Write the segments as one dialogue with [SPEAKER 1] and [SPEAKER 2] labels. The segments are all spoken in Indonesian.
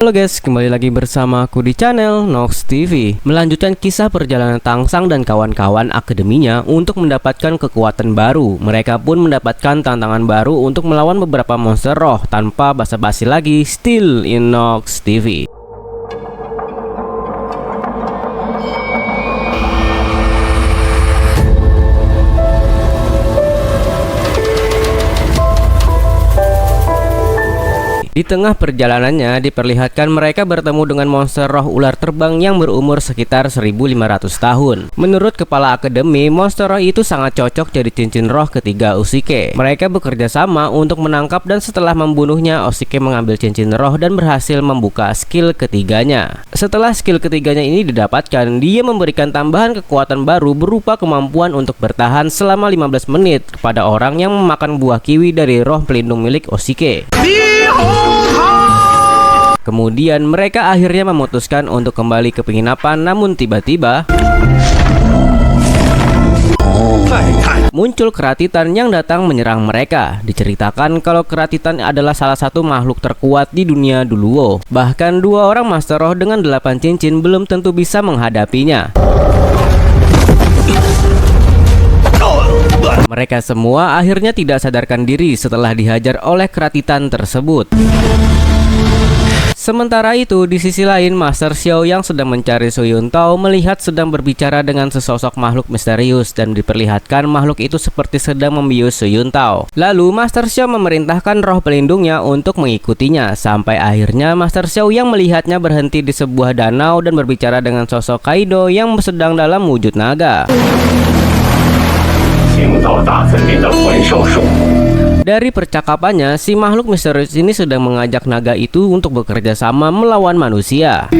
[SPEAKER 1] Halo guys, kembali lagi bersama aku di channel Nox TV. Melanjutkan kisah perjalanan Tangsang dan kawan-kawan akademinya untuk mendapatkan kekuatan baru. Mereka pun mendapatkan tantangan baru untuk melawan beberapa monster roh. Tanpa basa-basi lagi, still in Nox TV. Di tengah perjalanannya diperlihatkan mereka bertemu dengan monster roh ular terbang yang berumur sekitar 1500 tahun. Menurut kepala akademi, monster roh itu sangat cocok jadi cincin roh ketiga Oshike. Mereka bekerja sama untuk menangkap dan setelah membunuhnya, Oshike mengambil cincin roh dan berhasil membuka skill ketiganya. Setelah skill ketiganya ini didapatkan, dia memberikan tambahan kekuatan baru berupa kemampuan untuk bertahan selama 15 menit kepada orang yang memakan buah kiwi dari roh pelindung milik Oshike. Kemudian mereka akhirnya memutuskan untuk kembali ke penginapan, namun tiba-tiba muncul keratitan yang datang menyerang mereka. Diceritakan kalau keratitan adalah salah satu makhluk terkuat di dunia Duluo. Bahkan dua orang master roh dengan 8 cincin belum tentu bisa menghadapinya. Mereka semua akhirnya tidak sadarkan diri setelah dihajar oleh keratitan tersebut. Sementara itu, di sisi lain, Master Xiao yang sedang mencari Su Yuntao melihat sedang berbicara dengan sesosok makhluk misterius dan diperlihatkan makhluk itu seperti sedang membius Su Yuntao. Lalu, Master Xiao memerintahkan roh pelindungnya untuk mengikutinya, sampai akhirnya Master Xiao yang melihatnya berhenti di sebuah danau dan berbicara dengan sosok Kaido yang sedang dalam wujud naga. Dari percakapannya, si makhluk misterius ini sedang mengajak naga itu untuk bekerja sama melawan manusia.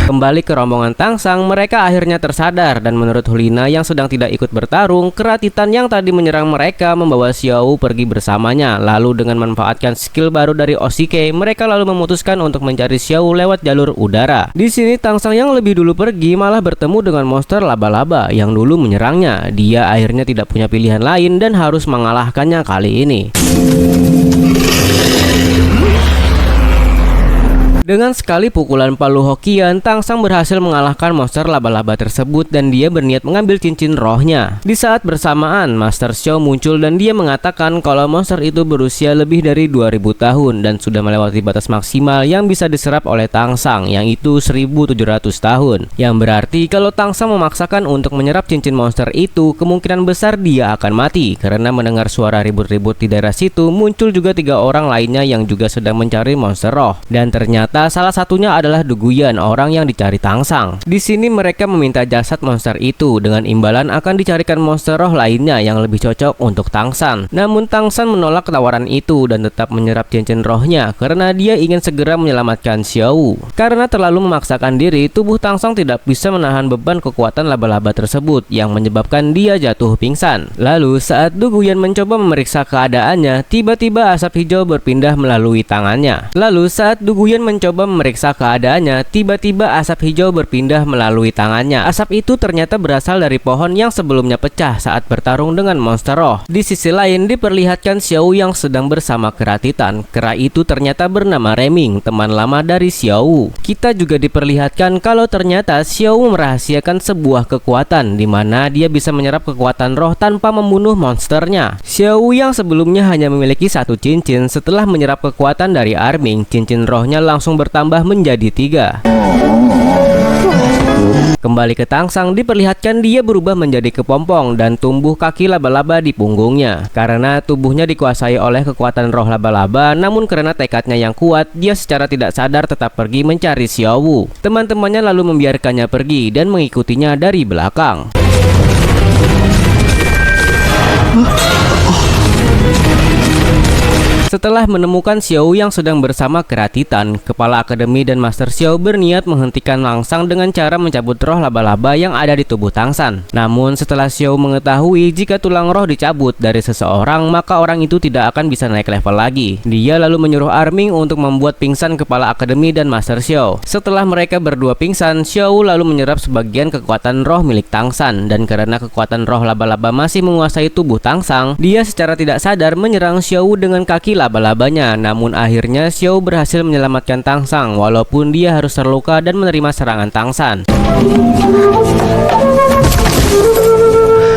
[SPEAKER 1] Kembali ke rombongan Tangsang, mereka akhirnya tersadar dan menurut Hulina yang sedang tidak ikut bertarung, keratitan yang tadi menyerang mereka membawa Xiao pergi bersamanya. Lalu dengan memanfaatkan skill baru dari Oshike, mereka lalu memutuskan untuk mencari Xiao lewat jalur udara. Di sini Tangsang yang lebih dulu pergi malah bertemu dengan monster laba-laba yang dulu menyerangnya. Dia akhirnya tidak punya pilihan lain dan harus mengalahkannya kali ini. Dengan sekali pukulan palu hokian, Tangsang berhasil mengalahkan monster laba-laba tersebut dan dia berniat mengambil cincin rohnya. Di saat bersamaan, Master Xiao muncul dan dia mengatakan kalau monster itu berusia lebih dari 2000 tahun dan sudah melewati batas maksimal yang bisa diserap oleh Tangsang, yang itu 1700 tahun. Yang berarti kalau Tangsang memaksakan untuk menyerap cincin monster itu, kemungkinan besar dia akan mati. Karena mendengar suara ribut-ribut di daerah situ, muncul juga 3 orang lainnya yang juga sedang mencari monster roh. Dan ternyata salah satunya adalah Duguyan, orang yang dicari Tangsang. Di sini mereka meminta jasad monster itu dengan imbalan akan dicarikan monster roh lainnya yang lebih cocok untuk Tangsang. Namun Tangsang menolak tawaran itu dan tetap menyerap cincin rohnya karena dia ingin segera menyelamatkan Xiao. Karena terlalu memaksakan diri, tubuh Tangsang tidak bisa menahan beban kekuatan laba-laba tersebut yang menyebabkan dia jatuh pingsan. Lalu saat Duguyan mencoba memeriksa keadaannya, tiba-tiba asap hijau berpindah melalui tangannya. Lalu saat Duguyan mencoba memeriksa keadaannya, tiba-tiba asap hijau berpindah melalui tangannya. Asap itu ternyata berasal dari pohon yang sebelumnya pecah saat bertarung dengan monster roh. Di sisi lain diperlihatkan Xiao yang sedang bersama keratitan. Kera itu ternyata bernama Reming, teman lama dari Xiao. Kita juga diperlihatkan kalau ternyata Xiao merahasiakan sebuah kekuatan di mana dia bisa menyerap kekuatan roh tanpa membunuh monsternya. Xiao yang sebelumnya hanya memiliki 1 cincin, setelah menyerap kekuatan dari Arming, cincin rohnya langsung bertambah menjadi 3. Kembali ke Tangsang, diperlihatkan dia berubah menjadi kepompong dan tumbuh kaki laba-laba di punggungnya. Karena tubuhnya dikuasai oleh kekuatan roh laba-laba, namun karena tekadnya yang kuat, dia secara tidak sadar tetap pergi mencari Xiao. Teman-temannya lalu membiarkannya pergi dan mengikutinya dari belakang. Setelah menemukan Xiao yang sedang bersama Keratitan, kepala akademi dan Master Xiao berniat menghentikan Langsang dengan cara mencabut roh laba-laba yang ada di tubuh Tangshan. Namun setelah Xiao mengetahui jika tulang roh dicabut dari seseorang, maka orang itu tidak akan bisa naik level lagi. Dia lalu menyuruh Arming untuk membuat pingsan kepala akademi dan Master Xiao. Setelah mereka berdua pingsan, Xiao lalu menyerap sebagian kekuatan roh milik Tangshan, dan karena kekuatan roh laba-laba masih menguasai tubuh Tangshan, dia secara tidak sadar menyerang Xiao dengan kaki laba-labanya. Namun akhirnya Xiao berhasil menyelamatkan Tangshan walaupun dia harus terluka dan menerima serangan Tangshan.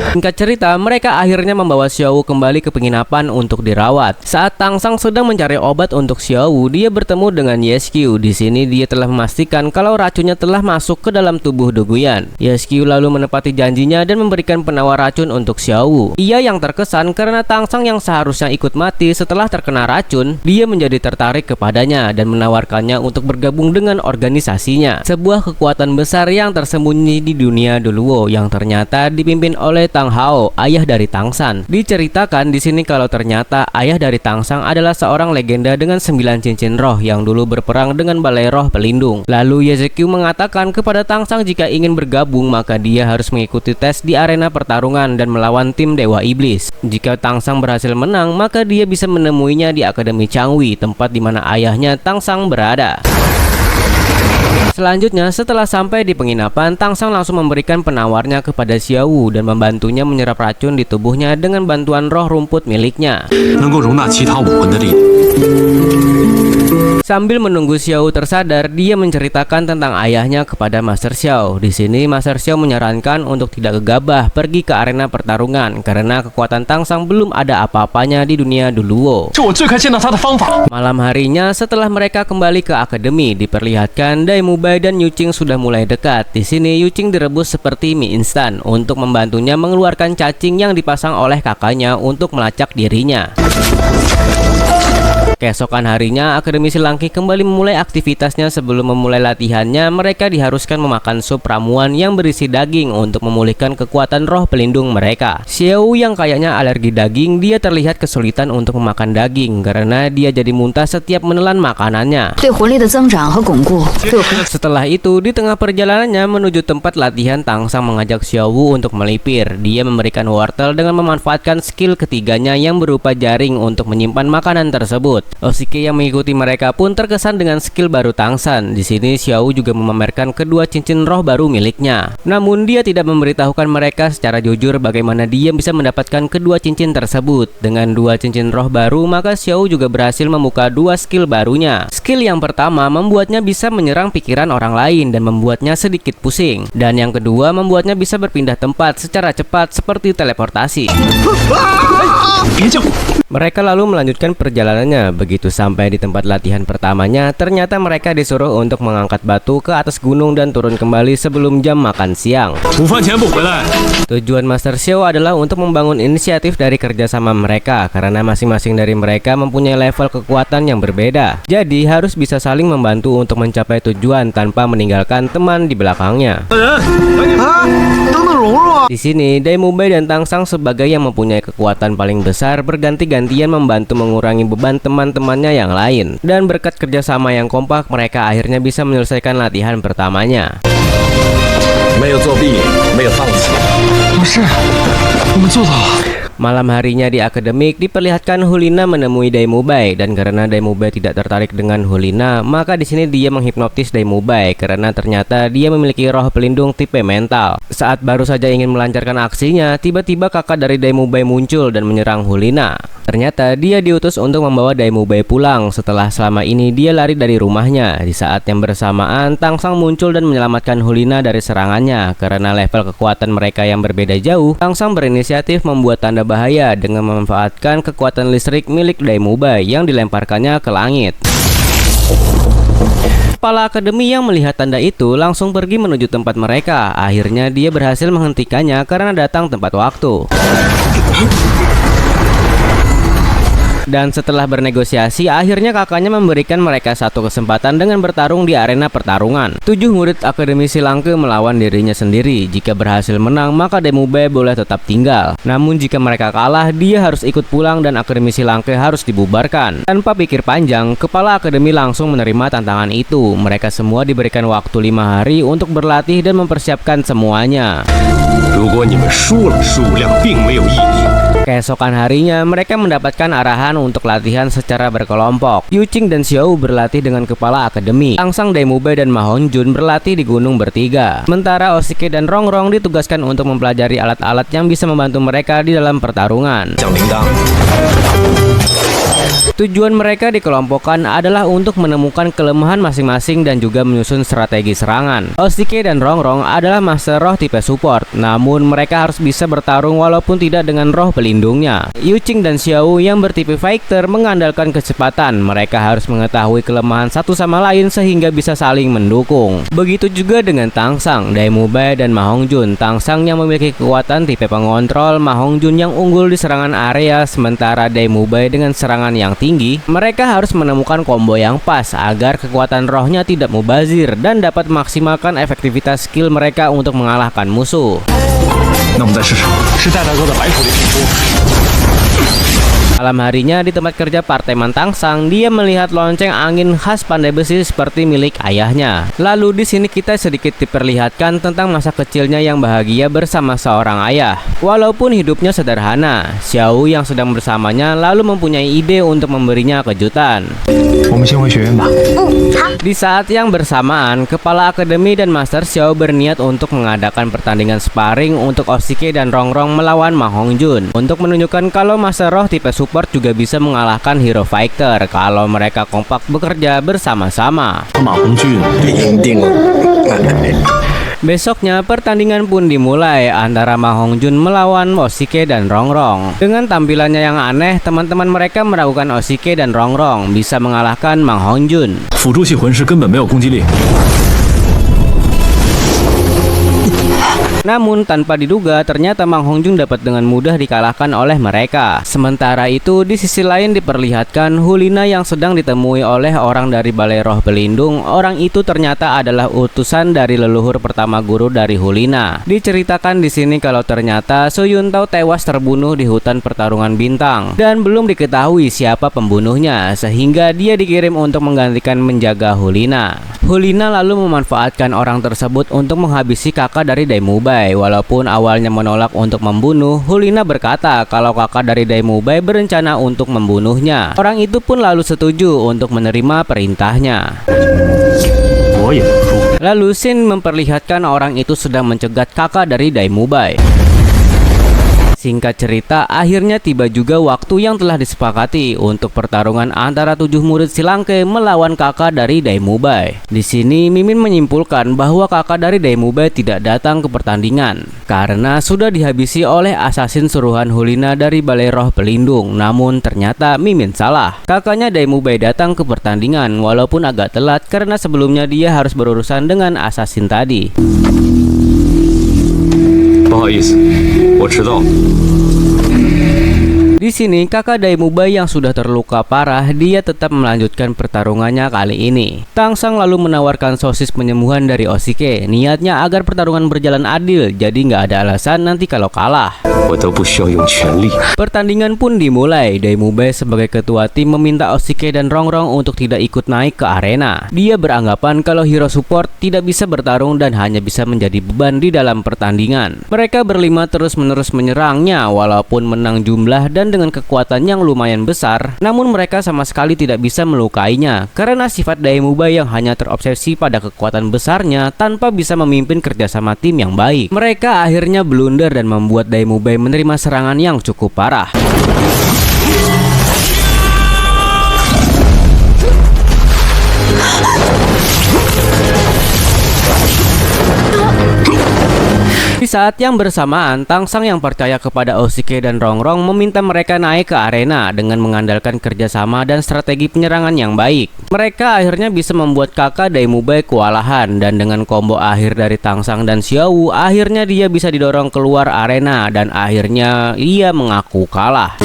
[SPEAKER 1] Singkat cerita, mereka akhirnya membawa Xiao kembali ke penginapan untuk dirawat. Saat Tangshan sedang mencari obat untuk Xiao, dia bertemu dengan Yesqiu. Di sini dia telah memastikan kalau racunnya telah masuk ke dalam tubuh Doguyan. Yesqiu lalu menepati janjinya dan memberikan penawar racun untuk Xiao. Ia yang terkesan karena Tangshan yang seharusnya ikut mati setelah terkena racun, dia menjadi tertarik kepadanya dan menawarkannya untuk bergabung dengan organisasinya. Sebuah kekuatan besar yang tersembunyi di dunia Doluo yang ternyata dipimpin oleh Tang Hao, ayah dari Tangshan. Diceritakan di sini kalau ternyata ayah dari Tangshan adalah seorang legenda dengan 9 cincin roh yang dulu berperang dengan balai roh pelindung. Lalu Yesqiu mengatakan kepada Tangshan jika ingin bergabung maka dia harus mengikuti tes di arena pertarungan dan melawan tim Dewa Iblis. Jika Tangshan berhasil menang, maka dia bisa menemuinya di Akademi Changwi, tempat di mana ayahnya Tangshan berada. Selanjutnya, setelah sampai di penginapan, Tangshan langsung memberikan penawarnya kepada Xiao dan membantunya menyerap racun di tubuhnya dengan bantuan roh rumput miliknya. Sambil menunggu Xiao tersadar, dia menceritakan tentang ayahnya kepada Master Xiao. Di sini Master Xiao menyarankan untuk tidak gegabah pergi ke arena pertarungan karena kekuatan Tangshan belum ada apa-apanya di dunia Doluo. Malam harinya, setelah mereka kembali ke akademi, diperlihatkan Dai Mubai dan Yuqing sudah mulai dekat. Di sini Yuqing direbus seperti mie instan untuk membantunya mengeluarkan cacing yang dipasang oleh kakaknya untuk melacak dirinya. Keesokan harinya, Akademi Silangki kembali memulai aktivitasnya. Sebelum memulai latihannya, mereka diharuskan memakan sup ramuan yang berisi daging untuk memulihkan kekuatan roh pelindung mereka. Xiao yang kayaknya alergi daging, dia terlihat kesulitan untuk memakan daging karena dia jadi muntah setiap menelan makanannya. Setelah itu, di tengah perjalanannya menuju tempat latihan, Tangshan mengajak Xiao untuk melipir. Dia memberikan wortel dengan memanfaatkan skill ketiganya yang berupa jaring untuk menyimpan makanan tersebut. Oshike yang mengikuti mereka pun terkesan dengan skill baru Tangshan. Di sini Xiao juga memamerkan kedua cincin roh baru miliknya. Namun dia tidak memberitahukan mereka secara jujur bagaimana dia bisa mendapatkan kedua cincin tersebut. Dengan dua cincin roh baru, maka Xiao juga berhasil membuka dua skill barunya. Skill yang pertama membuatnya bisa menyerang pikiran orang lain dan membuatnya sedikit pusing. Dan yang kedua membuatnya bisa berpindah tempat secara cepat seperti teleportasi. Mereka lalu melanjutkan perjalanannya. Begitu sampai di tempat latihan pertamanya, ternyata mereka disuruh untuk mengangkat batu ke atas gunung dan turun kembali sebelum jam makan siang. Tujuan Master Xiao adalah untuk membangun inisiatif dari kerjasama mereka karena masing-masing dari mereka mempunyai level kekuatan yang berbeda. Jadi harus bisa saling membantu untuk mencapai tujuan tanpa meninggalkan teman di belakangnya. Di sini, Dai Mubai dan Tangshan sebagai yang mempunyai kekuatan paling besar berganti-gantian membantu mengurangi beban teman-temannya yang lain. Dan berkat kerjasama yang kompak, mereka akhirnya bisa menyelesaikan latihan pertamanya. Malam harinya di akademik, diperlihatkan Hulina menemui Dai Mubai, dan karena Dai Mubai tidak tertarik dengan Hulina, maka di sini dia menghipnotis Dai Mubai karena ternyata dia memiliki roh pelindung tipe mental. Saat baru saja ingin melancarkan aksinya, tiba-tiba kakak dari Dai Mubai muncul dan menyerang Hulina. Ternyata dia diutus untuk membawa Dai Mubai pulang setelah selama ini dia lari dari rumahnya. Di saat yang bersamaan, Tangshan muncul dan menyelamatkan Hulina dari serangannya. Karena level kekuatan mereka yang berbeda jauh, Tangshan berinisiatif membuat tanda bahaya dengan memanfaatkan kekuatan listrik milik Dai Mubai yang dilemparkannya ke langit. Kepala akademi yang melihat tanda itu langsung pergi menuju tempat mereka. Akhirnya dia berhasil menghentikannya karena datang tepat waktu. Dan setelah bernegosiasi, akhirnya kakaknya memberikan mereka satu kesempatan dengan bertarung di arena pertarungan. 7 murid Akademi Silangke melawan dirinya sendiri. Jika berhasil menang, maka Demube boleh tetap tinggal. Namun jika mereka kalah, dia harus ikut pulang dan Akademi Silangke harus dibubarkan. Tanpa pikir panjang, kepala Akademi langsung menerima tantangan itu. Mereka semua diberikan waktu 5 hari untuk berlatih dan mempersiapkan semuanya. Keesokan harinya, mereka mendapatkan arahan untuk latihan secara berkelompok. Yuqing dan Xiao berlatih dengan kepala akademi. Tangsang, Demube, dan Ma Hongjun berlatih di gunung bertiga. Sementara Oshike dan Rongrong ditugaskan untuk mempelajari alat-alat yang bisa membantu mereka di dalam pertarungan. Tujuan mereka dikelompokkan adalah untuk menemukan kelemahan masing-masing dan juga menyusun strategi serangan. Oshike dan Rongrong adalah master roh tipe support, namun mereka harus bisa bertarung walaupun tidak dengan roh pelindungnya. Yuqing dan Xiao yang bertipe fighter mengandalkan kecepatan. Mereka harus mengetahui kelemahan satu sama lain sehingga bisa saling mendukung. Begitu juga dengan Tangsang, Demube, dan Ma Hongjun. Tangsang yang memiliki kekuatan tipe pengontrol, Ma Hongjun yang unggul di serangan area, sementara Demube dengan serangan yang tinggi. Mereka harus menemukan combo yang pas agar kekuatan rohnya tidak mubazir dan dapat memaksimalkan efektivitas skill mereka untuk mengalahkan musuh. Malam harinya di tempat kerja Parteman Tangsang, dia melihat lonceng angin khas pandai besi seperti milik ayahnya. Lalu di sini kita sedikit diperlihatkan tentang masa kecilnya yang bahagia bersama seorang ayah. Walaupun hidupnya sederhana, Xiao yang sedang bersamanya lalu mempunyai ide untuk memberinya kejutan. Di saat yang bersamaan, kepala akademi dan Master Xiao berniat untuk mengadakan pertandingan sparring untuk Oshike dan Rongrong melawan Ma Hongjun, untuk menunjukkan kalau Master Roh tipe support juga bisa mengalahkan hero fighter kalau mereka kompak bekerja bersama-sama. Besoknya pertandingan pun dimulai antara Ma Hongjun melawan Oshike dan Rongrong. Dengan tampilannya yang aneh, teman-teman mereka meragukan Oshike dan Rongrong bisa mengalahkan Ma Hongjun. Namun tanpa diduga, ternyata Ma Hongjun dapat dengan mudah dikalahkan oleh mereka. Sementara itu, di sisi lain diperlihatkan Hulina yang sedang ditemui oleh orang dari Balai Roh Pelindung. Orang itu ternyata adalah utusan dari leluhur pertama guru dari Hulina. Diceritakan di sini kalau ternyata Su Yuntao tewas terbunuh di hutan pertarungan bintang dan belum diketahui siapa pembunuhnya, sehingga dia dikirim untuk menggantikan menjaga Hulina. Hulina lalu memanfaatkan orang tersebut untuk menghabisi kakak dari Demube. Walaupun awalnya menolak untuk membunuh, Hulina berkata kalau kakak dari Demube berencana untuk membunuhnya. Orang itu pun lalu setuju untuk menerima perintahnya. Lalu Shin memperlihatkan orang itu sedang mencegat kakak dari Demube. Singkat cerita, akhirnya tiba juga waktu yang telah disepakati untuk pertarungan antara 7 murid Silangke melawan kakak dari Demube. Di sini Mimin menyimpulkan bahwa kakak dari Demube tidak datang ke pertandingan karena sudah dihabisi oleh asasin suruhan Hulina dari Balai Roh Pelindung. Namun ternyata Mimin salah. Kakaknya Demube datang ke pertandingan walaupun agak telat karena sebelumnya dia harus berurusan dengan asasin tadi. Di sini kakak Demube yang sudah terluka parah, dia tetap melanjutkan pertarungannya kali ini. Tangsang lalu menawarkan sosis penyembuhan dari Oshike, niatnya agar pertarungan berjalan adil, jadi nggak ada alasan nanti kalau kalah. Pertandingan pun dimulai. Demube sebagai ketua tim meminta Oshike dan Rongrong untuk tidak ikut naik ke arena. Dia beranggapan kalau hero support tidak bisa bertarung dan hanya bisa menjadi beban di dalam pertandingan. Mereka berlima terus-menerus menyerangnya walaupun menang jumlah dan dengan kekuatan yang lumayan besar, namun mereka sama sekali tidak bisa melukainya karena sifat Demube yang hanya terobsesi pada kekuatan besarnya tanpa bisa memimpin kerjasama tim yang baik. Mereka akhirnya blunder dan membuat Demube menerima serangan yang cukup parah. Di saat yang bersamaan, Tangsang yang percaya kepada Oshike dan Rongrong meminta mereka naik ke arena dengan mengandalkan kerjasama dan strategi penyerangan yang baik. Mereka akhirnya bisa membuat kakak Demube kewalahan dan dengan combo akhir dari Tangsang dan Xiao, akhirnya dia bisa didorong keluar arena dan akhirnya ia mengaku kalah.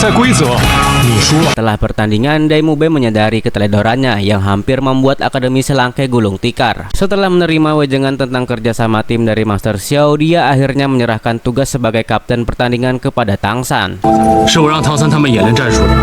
[SPEAKER 2] 赛规则你输了。
[SPEAKER 1] Setelah pertandingan, Daimube menyadari keteledorannya yang hampir membuat Akademi Selangke gulung tikar. Setelah menerima wejangan tentang kerjasama tim dari Master Xiao, dia akhirnya menyerahkan tugas sebagai kapten pertandingan kepada Tang San.
[SPEAKER 2] 是我让唐三他们演练战术的。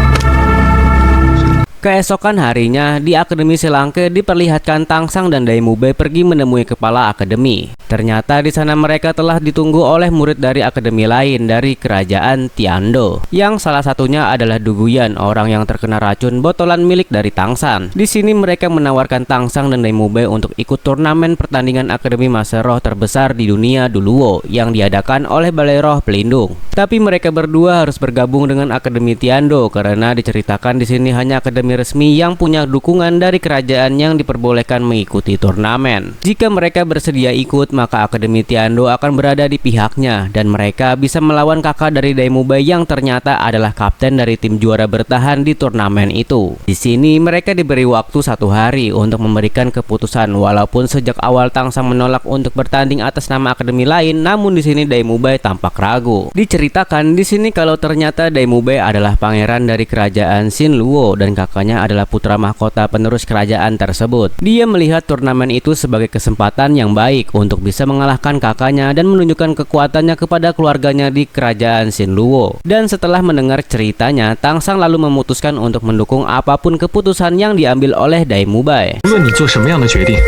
[SPEAKER 1] Keesokan harinya, di Akademi Selangke diperlihatkan Tang San dan Daimube pergi menemui kepala akademi. Ternyata di sana mereka telah ditunggu oleh murid dari akademi lain dari kerajaan Tiando, yang salah satunya adalah Duguyan, orang yang terkena racun botolan milik dari Tang San. Di sini mereka menawarkan Tang San dan Daimube untuk ikut turnamen pertandingan Akademi Master Roh terbesar di dunia Duluo yang diadakan oleh Balai Roh Pelindung. Tapi mereka berdua harus bergabung dengan Akademi Tiando karena diceritakan di sini hanya akademi resmi yang punya dukungan dari kerajaan yang diperbolehkan mengikuti turnamen. Jika mereka bersedia ikut, maka Akademi Tiando akan berada di pihaknya dan mereka bisa melawan kakak dari Daimube yang ternyata adalah kapten dari tim juara bertahan di turnamen itu. Di sini mereka diberi waktu 1 hari untuk memberikan keputusan, walaupun sejak awal Tang San menolak untuk bertanding atas nama akademi lain, namun di sini Daimube tampak ragu. Diceritakan di sini kalau ternyata Daimube adalah pangeran dari kerajaan Shinluo dan kakaknya adalah putra mahkota penerus kerajaan tersebut. Dia melihat turnamen itu sebagai kesempatan yang baik untuk bisa mengalahkan kakaknya dan menunjukkan kekuatannya kepada keluarganya di kerajaan Shinluo. Dan setelah mendengar ceritanya, Tang San lalu memutuskan untuk mendukung apapun keputusan yang diambil oleh Daimube.
[SPEAKER 2] 无论你做什么样的决定，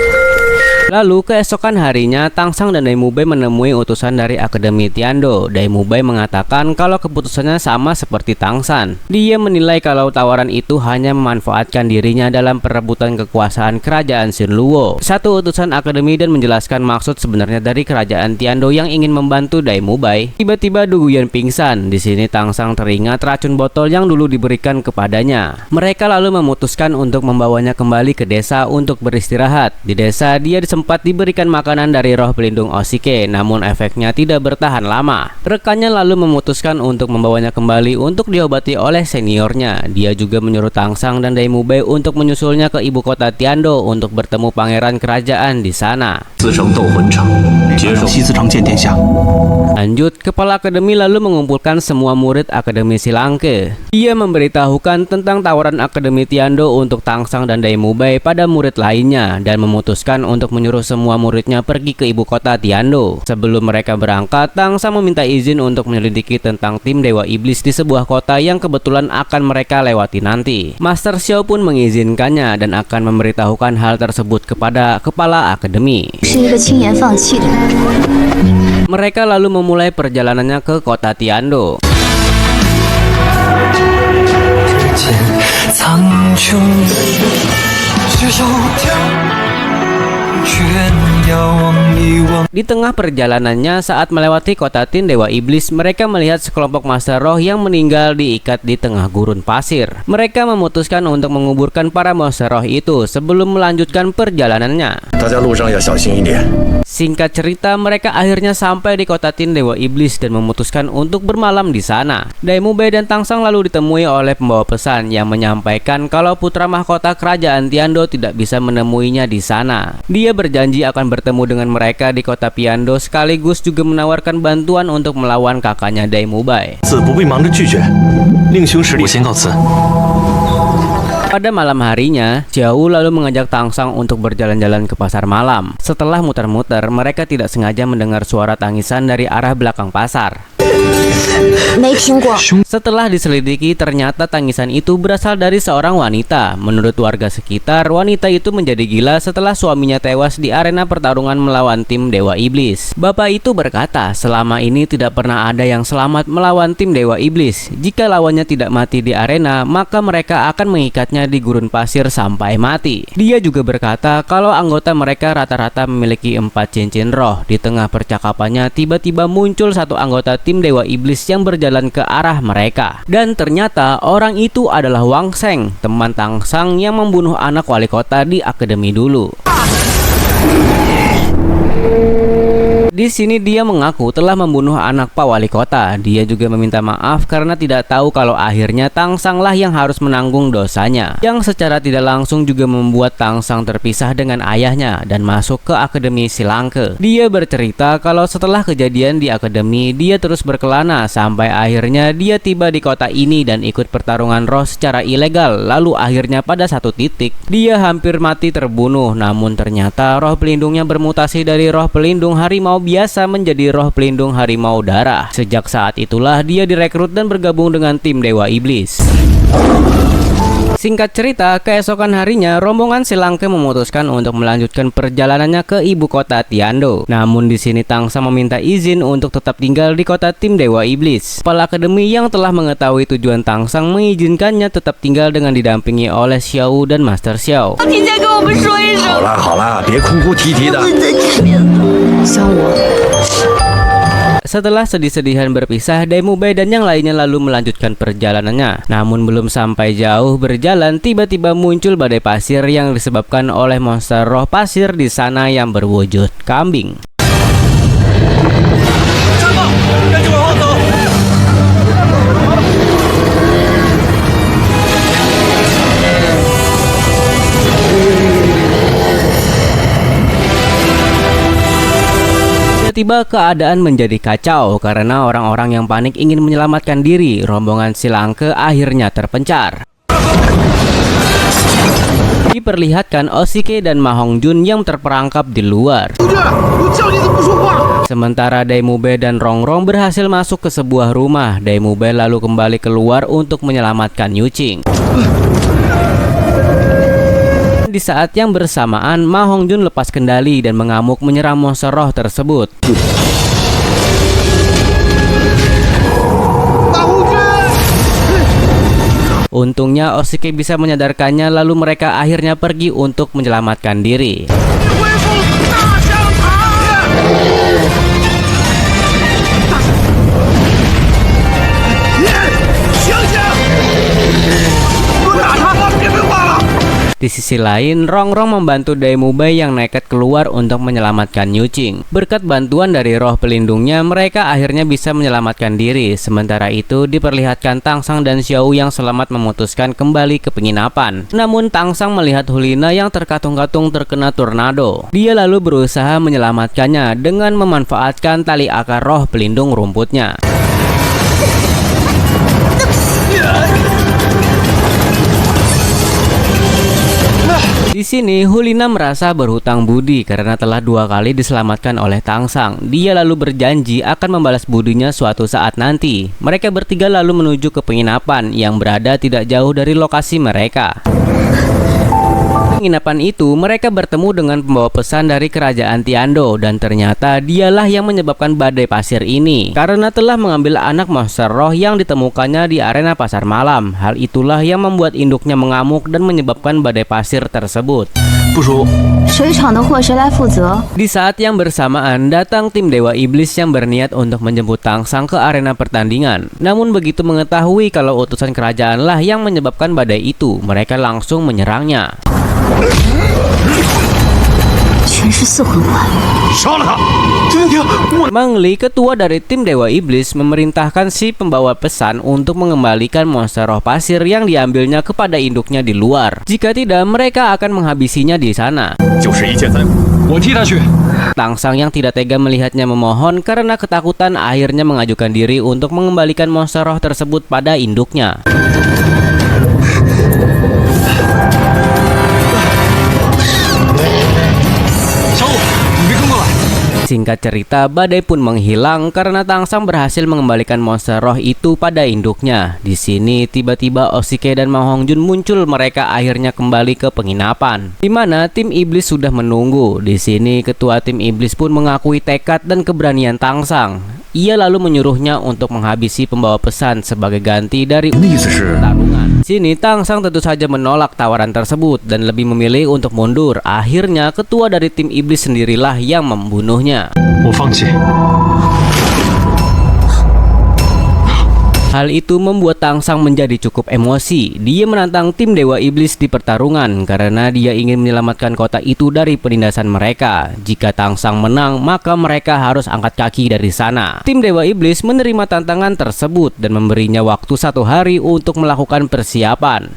[SPEAKER 1] Lalu keesokan harinya, Tang San dan Daimube menemui utusan dari Akademi Tiando. Daimube mengatakan kalau keputusannya sama seperti Tang San. Dia menilai kalau tawaran itu hanya memanfaatkan dirinya dalam perebutan kekuasaan kerajaan Shinluo. Satu utusan akademi dan menjelaskan maksud sebenarnya dari kerajaan Tiando yang ingin membantu Daimube. Tiba-tiba Duguyan pingsan. Di sini Tang San teringat racun botol yang dulu diberikan kepadanya. Mereka lalu memutuskan untuk membawanya kembali ke desa untuk beristirahat. Di desa dia sempat diberikan makanan dari roh pelindung Oshike, namun efeknya tidak bertahan lama. Rekannya lalu memutuskan untuk membawanya kembali untuk diobati oleh seniornya. Dia juga menyuruh Tang San dan Daimube untuk menyusulnya ke ibu kota Tiando untuk bertemu pangeran kerajaan di sana. Lanjut, kepala akademi lalu mengumpulkan semua murid Akademi Selangke. Dia memberitahukan tentang tawaran Akademi Tiando untuk Tang San dan Daimube pada murid lainnya dan memutuskan untuk menyuruh semua muridnya pergi ke ibu kota Tiando. Sebelum mereka berangkat, Tang San meminta izin untuk menyelidiki tentang tim Dewa Iblis di sebuah kota yang kebetulan akan mereka lewati nanti. Master Xiao pun mengizinkannya dan akan memberitahukan hal tersebut kepada kepala akademi. Mereka lalu memulai perjalanannya ke kota Tiando. Di tengah perjalanannya saat melewati kota Tin Dewa Iblis, mereka melihat sekelompok Master Roh yang meninggal diikat di tengah gurun pasir. Mereka memutuskan untuk menguburkan para Master Roh itu sebelum melanjutkan perjalanannya. Singkat cerita, mereka akhirnya sampai di kota Tin Dewa Iblis dan memutuskan untuk bermalam di sana. Daimube dan Tang San lalu ditemui oleh pembawa pesan yang menyampaikan kalau putra mahkota kerajaan Tiando tidak bisa menemuinya di sana. Dia berjanji akan bertemu dengan mereka di kota Tiando sekaligus juga menawarkan bantuan untuk melawan kakaknya Daimube. Pada malam harinya, Xiao lalu mengajak Tang San untuk berjalan-jalan ke pasar malam. Setelah muter-muter, mereka tidak sengaja mendengar suara tangisan dari arah belakang pasar. Setelah diselidiki, ternyata tangisan itu berasal dari seorang wanita. Menurut warga sekitar, wanita itu menjadi gila setelah suaminya tewas di arena pertarungan melawan tim Dewa Iblis. Bapak itu berkata, selama ini tidak pernah ada yang selamat melawan tim Dewa Iblis. Jika lawannya tidak mati di arena, maka mereka akan mengikatnya di gurun pasir sampai mati. Dia juga berkata kalau anggota mereka rata-rata memiliki 4 cincin roh. Di tengah percakapannya, tiba-tiba muncul satu anggota tim Dewa Iblis yang berjalan ke arah mereka. Dan ternyata orang itu adalah Wang Sheng, teman Tang San yang membunuh anak wali kota di akademi dulu. Di sini dia mengaku telah membunuh anak Pak Wali Kota. Dia juga meminta maaf karena tidak tahu kalau akhirnya Tangsang lah yang harus menanggung dosanya, yang secara tidak langsung juga membuat Tangsang terpisah dengan ayahnya dan masuk ke Akademi Silangke. Dia bercerita kalau setelah kejadian di akademi, dia terus berkelana sampai akhirnya dia tiba di kota ini dan ikut pertarungan roh secara ilegal. Lalu akhirnya pada satu titik dia hampir mati terbunuh, namun ternyata roh pelindungnya bermutasi dari roh pelindung harimau biasa menjadi roh pelindung harimau darah. Sejak saat itulah dia direkrut dan bergabung dengan tim Dewa Iblis. Singkat cerita, keesokan harinya rombongan Silangke memutuskan untuk melanjutkan perjalanannya ke ibu kota Tiando. Namun di sini Tangsang meminta izin untuk tetap tinggal di kota tim Dewa Iblis. Kepala akademi yang telah mengetahui tujuan Tangsang mengizinkannya tetap tinggal dengan didampingi oleh Xiao dan Master Xiao.
[SPEAKER 3] 好了好了，别哭哭啼啼的。
[SPEAKER 4] 像我。
[SPEAKER 1] Setelah sedih-sedihan berpisah, Daimube dan yang lainnya lalu melanjutkan perjalanannya. Namun belum sampai jauh berjalan, tiba-tiba muncul badai pasir yang disebabkan oleh monster roh pasir di sana yang berwujud kambing. Tiba-tiba keadaan menjadi kacau karena orang-orang yang panik ingin menyelamatkan diri. Rombongan Silangke akhirnya terpencar. Diperlihatkan Oshike dan Ma Hongjun yang terperangkap di luar. Sementara Daimube dan Rongrong berhasil masuk ke sebuah rumah. Daimube lalu kembali keluar untuk menyelamatkan Yuqing. Di saat yang bersamaan, Ma Hongjun lepas kendali dan mengamuk menyerang monster roh tersebut. Untungnya Oshike bisa menyadarkannya, lalu mereka akhirnya pergi untuk menyelamatkan diri. Di sisi lain, Rongrong membantu Daimube yang nekat keluar untuk menyelamatkan Yuqing. Berkat bantuan dari roh pelindungnya, mereka akhirnya bisa menyelamatkan diri. Sementara itu, diperlihatkan Tangsang dan Xiao yang selamat memutuskan kembali ke penginapan. Namun Tangsang melihat Hulina yang terkatung-katung terkena tornado. Dia lalu berusaha menyelamatkannya dengan memanfaatkan tali akar roh pelindung rumputnya. Di sini Hulina merasa berhutang budi karena telah 2 kali diselamatkan oleh Tangsang. Dia lalu berjanji akan membalas budinya suatu saat nanti. Mereka bertiga lalu menuju ke penginapan yang berada tidak jauh dari lokasi mereka. Penginapan itu mereka bertemu dengan pembawa pesan dari kerajaan Tiando dan ternyata dialah yang menyebabkan badai pasir ini karena telah mengambil anak monster roh yang ditemukannya di arena pasar malam. Hal itulah yang membuat induknya mengamuk dan menyebabkan badai pasir tersebut. Di saat yang bersamaan datang tim Dewa Iblis yang berniat untuk menjemput Tangsang ke arena pertandingan. Namun begitu mengetahui kalau utusan kerajaan lah yang menyebabkan badai itu, mereka langsung menyerangnya. Mang Li, ketua dari tim Dewa Iblis, memerintahkan si pembawa pesan untuk mengembalikan monster roh pasir yang diambilnya kepada induknya di luar. Jika tidak, mereka akan menghabisinya di sana. Tangsang yang tidak tega melihatnya memohon karena ketakutan akhirnya mengajukan diri untuk mengembalikan monster roh tersebut pada induknya. Singkat cerita, badai pun menghilang karena Tangsang berhasil mengembalikan monster roh itu pada induknya. Di sini tiba-tiba Oshike dan Ma Hongjun muncul, mereka akhirnya kembali ke penginapan di mana tim iblis sudah menunggu. Di sini ketua tim iblis pun mengakui tekad dan keberanian Tangsang. Ia lalu menyuruhnya untuk menghabisi pembawa pesan sebagai ganti dari pertarungan. Sini Tangsang tentu saja menolak tawaran tersebut dan lebih memilih untuk mundur. Akhirnya ketua dari tim iblis sendirilah yang membunuhnya. Hal itu membuat Tangsang menjadi cukup emosi. Dia menantang tim Dewa Iblis di pertarungan karena dia ingin menyelamatkan kota itu dari penindasan mereka. Jika Tangsang menang, maka mereka harus angkat kaki dari sana. Tim Dewa Iblis menerima tantangan tersebut dan memberinya waktu 1 hari untuk melakukan persiapan.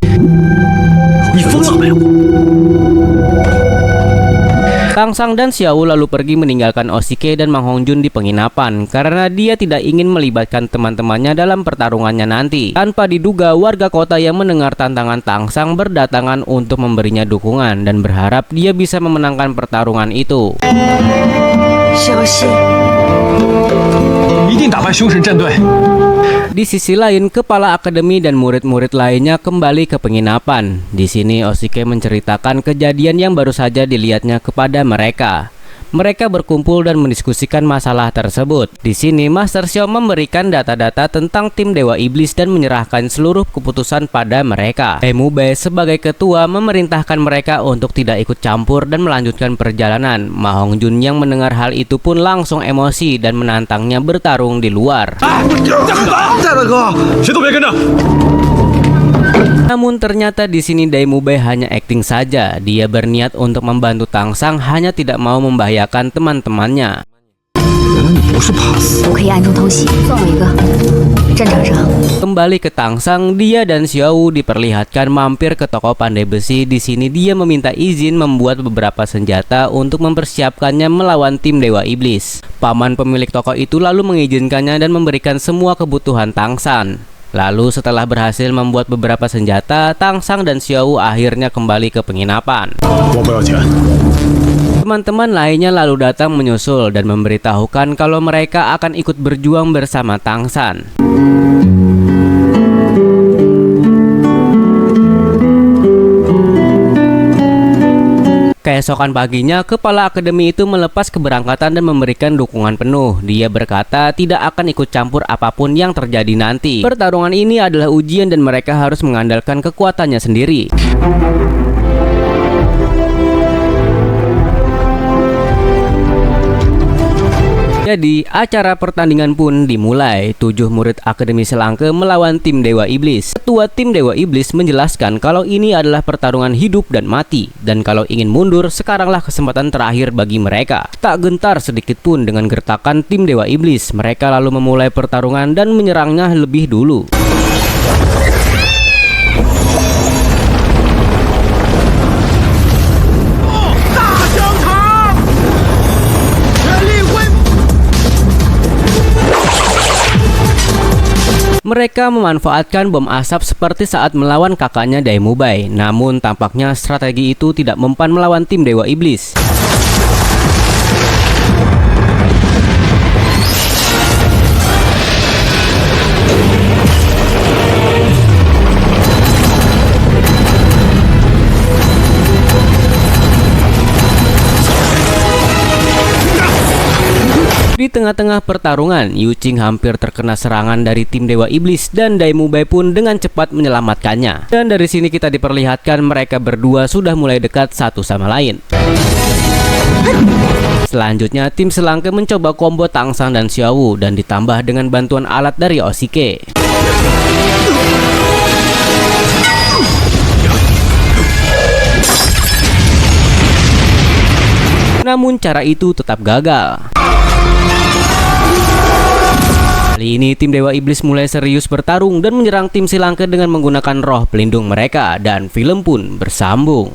[SPEAKER 1] Tangsang dan Xiao lalu pergi meninggalkan Oshike dan Mang Hongjun di penginapan karena dia tidak ingin melibatkan teman-temannya dalam pertarungannya nanti. Tanpa diduga, warga kota yang mendengar tantangan Tangsang berdatangan untuk memberinya dukungan dan berharap dia bisa memenangkan pertarungan itu.
[SPEAKER 4] 小心。
[SPEAKER 2] 一定打败凶神战队。
[SPEAKER 1] Di sisi lain, kepala akademi dan murid-murid lainnya kembali ke penginapan. Di sini Oshike menceritakan kejadian yang baru saja dilihatnya kepada mereka. Mereka berkumpul dan mendiskusikan masalah tersebut. Di sini Master Xiao memberikan data-data tentang tim Dewa Iblis dan menyerahkan seluruh keputusan pada mereka. Mube sebagai ketua memerintahkan mereka untuk tidak ikut campur dan melanjutkan perjalanan. Ma Hongjun yang mendengar hal itu pun langsung emosi dan menantangnya bertarung di luar. Namun ternyata di sini Daimube hanya akting saja. Dia berniat untuk membantu Tangsang, hanya tidak mau membahayakan teman-temannya.
[SPEAKER 3] 不是怕死。
[SPEAKER 4] 我可以暗中偷袭，送我一个。战场上，
[SPEAKER 1] Kembali ke Tangsang, dia dan Xiao diperlihatkan mampir ke toko pandai besi. Di sini dia meminta izin membuat beberapa senjata untuk mempersiapkannya melawan tim Dewa Iblis. Paman pemilik toko itu lalu mengizinkannya dan memberikan semua kebutuhan Tangsang. Lalu setelah berhasil membuat beberapa senjata, Tangsang dan Xiao akhirnya kembali ke penginapan.
[SPEAKER 3] 我不要钱。
[SPEAKER 1] Teman-teman lainnya lalu datang menyusul dan memberitahukan kalau mereka akan ikut berjuang bersama Tangsang. Keesokan paginya, kepala akademi itu melepas keberangkatan dan memberikan dukungan penuh. Dia berkata tidak akan ikut campur apapun yang terjadi nanti. Pertarungan ini adalah ujian dan mereka harus mengandalkan kekuatannya sendiri. Jadi, acara pertandingan pun dimulai. 7 murid Akademi Selangke melawan tim Dewa Iblis. Ketua tim Dewa Iblis menjelaskan kalau ini adalah pertarungan hidup dan mati, dan kalau ingin mundur, sekaranglah kesempatan terakhir bagi mereka. Tak gentar sedikit pun dengan gertakan tim Dewa Iblis, mereka lalu memulai pertarungan dan menyerangnya lebih dulu. Mereka memanfaatkan bom asap seperti saat melawan kakaknya Daimube. Namun tampaknya strategi itu tidak mempan melawan tim Dewa Iblis. Di tengah-tengah pertarungan, Yu Qing hampir terkena serangan dari tim Dewa Iblis dan Daimube pun dengan cepat menyelamatkannya. Dan dari sini kita diperlihatkan mereka berdua sudah mulai dekat satu sama lain. Selanjutnya, tim Selangke mencoba combo Tangsang dan Xiao dan ditambah dengan bantuan alat dari Oshike. Namun cara itu tetap gagal. Kali ini tim Dewa Iblis mulai serius bertarung dan menyerang tim Selangke dengan menggunakan roh pelindung mereka, dan film pun bersambung.